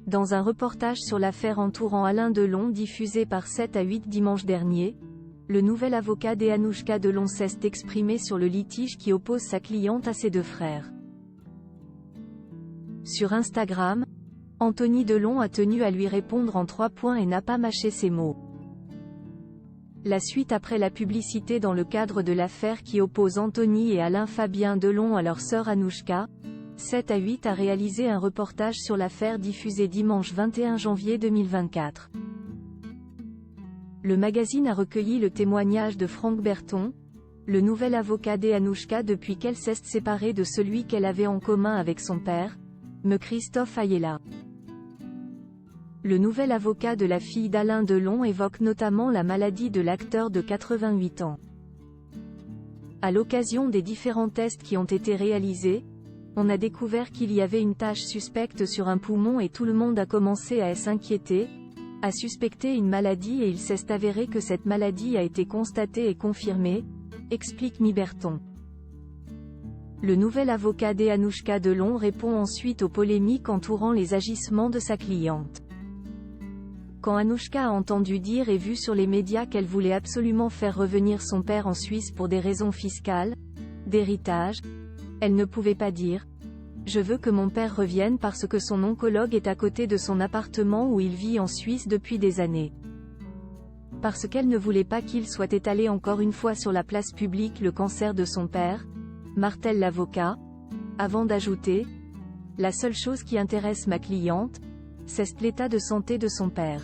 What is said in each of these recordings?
Dans un reportage sur l'affaire entourant Alain Delon diffusé par 7 à 8 dimanche dernier, le nouvel avocat d'Anouchka Delon s'est exprimé sur le litige qui oppose sa cliente à ses deux frères. Sur Instagram, Anthony Delon a tenu à lui répondre en 3 points et n'a pas mâché ses mots. La suite après la publicité dans le cadre de l'affaire qui oppose Anthony et Alain Fabien Delon à leur sœur Anouchka, 7 à 8 a réalisé un reportage sur l'affaire diffusé dimanche 21 janvier 2024. Le magazine a recueilli le témoignage de Franck Berton, le nouvel avocat d'Anouchka depuis qu'elle s'est séparée de celui qu'elle avait en commun avec son père, M. Christophe Ayala. Le nouvel avocat de la fille d'Alain Delon évoque notamment la maladie de l'acteur de 88 ans. À l'occasion des différents tests qui ont été réalisés, on a découvert qu'il y avait une tache suspecte sur un poumon et tout le monde a commencé à s'inquiéter, à suspecter une maladie et il s'est avéré que cette maladie a été constatée et confirmée, explique Mi Berton. Le nouvel avocat d'Anouchka Delon répond ensuite aux polémiques entourant les agissements de sa cliente. Quand Anouchka a entendu dire et vu sur les médias qu'elle voulait absolument faire revenir son père en Suisse pour des raisons fiscales, d'héritage, elle ne pouvait pas dire « Je veux que mon père revienne parce que son oncologue est à côté de son appartement où il vit en Suisse depuis des années. » Parce qu'elle ne voulait pas qu'il soit étalé encore une fois sur la place publique le cancer de son père, martèle l'avocat, avant d'ajouter « La seule chose qui intéresse ma cliente, c'est l'état de santé de son père. »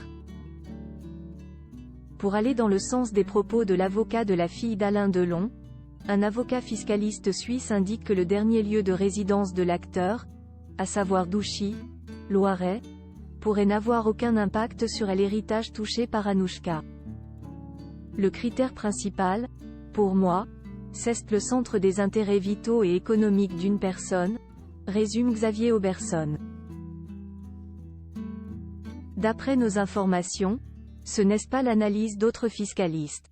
Pour aller dans le sens des propos de l'avocat de la fille d'Alain Delon, un avocat fiscaliste suisse indique que le dernier lieu de résidence de l'acteur, à savoir Douchy, Loiret, pourrait n'avoir aucun impact sur l'héritage touché par Anouchka. Le critère principal, pour moi, c'est le centre des intérêts vitaux et économiques d'une personne, résume Xavier Oberson. D'après nos informations, ce n'est pas l'analyse d'autres fiscalistes.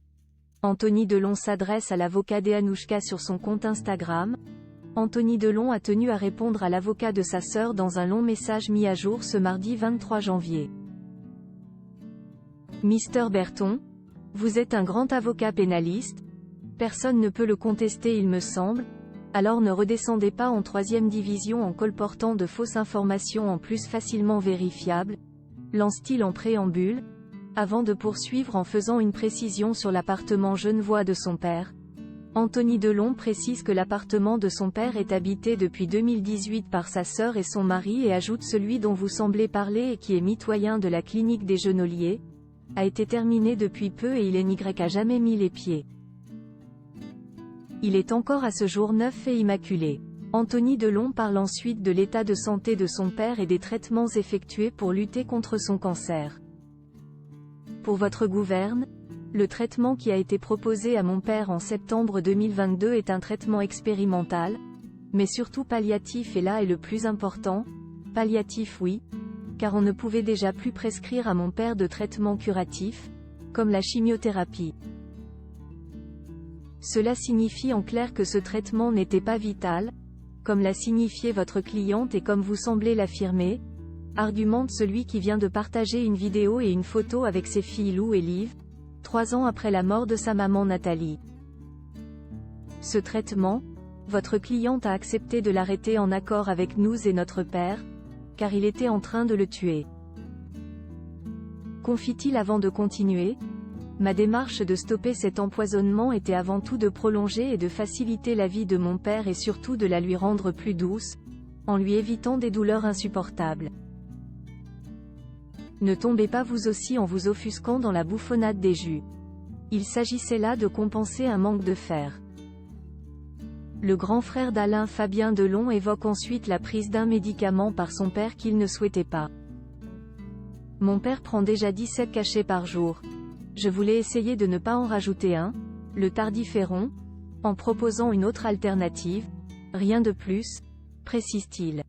Anthony Delon s'adresse à l'avocat d'Anouchka sur son compte Instagram. Anthony Delon a tenu à répondre à l'avocat de sa sœur dans un long message mis à jour ce mardi 23 janvier. Mr Berton, vous êtes un grand avocat pénaliste, personne ne peut le contester il me semble, alors ne redescendez pas en 3e division en colportant de fausses informations en plus facilement vérifiables, lance-t-il en préambule, avant de poursuivre en faisant une précision sur l'appartement genevois de son père. Anthony Delon précise que l'appartement de son père est habité depuis 2018 par sa sœur et son mari et ajoute celui dont vous semblez parler et qui est mitoyen de la clinique des Genoliers, a été terminé depuis peu et il n'y a jamais mis les pieds. Il est encore à ce jour neuf et immaculé. Anthony Delon parle ensuite de l'état de santé de son père et des traitements effectués pour lutter contre son cancer. Pour votre gouverne, le traitement qui a été proposé à mon père en septembre 2022 est un traitement expérimental, mais surtout palliatif et là est le plus important, palliatif oui, car on ne pouvait déjà plus prescrire à mon père de traitement curatif, comme la chimiothérapie. Cela signifie en clair que ce traitement n'était pas vital, comme l'a signifié votre cliente et comme vous semblez l'affirmer, argumente celui qui vient de partager une vidéo et une photo avec ses filles Lou et Liv, 3 ans après la mort de sa maman Nathalie. Ce traitement, votre cliente a accepté de l'arrêter en accord avec nous et notre père, car il était en train de le tuer. Confie-t-il avant de continuer ? Ma démarche de stopper cet empoisonnement était avant tout de prolonger et de faciliter la vie de mon père et surtout de la lui rendre plus douce, en lui évitant des douleurs insupportables. Ne tombez pas vous aussi en vous offusquant dans la bouffonnade des jus. Il s'agissait là de compenser un manque de fer. Le grand frère d'Alain Fabien Delon évoque ensuite la prise d'un médicament par son père qu'il ne souhaitait pas. Mon père prend déjà 17 cachets par jour. Je voulais essayer de ne pas en rajouter un, le tardiféron, en proposant une autre alternative, rien de plus, précise-t-il.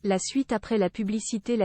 La suite après la publicité.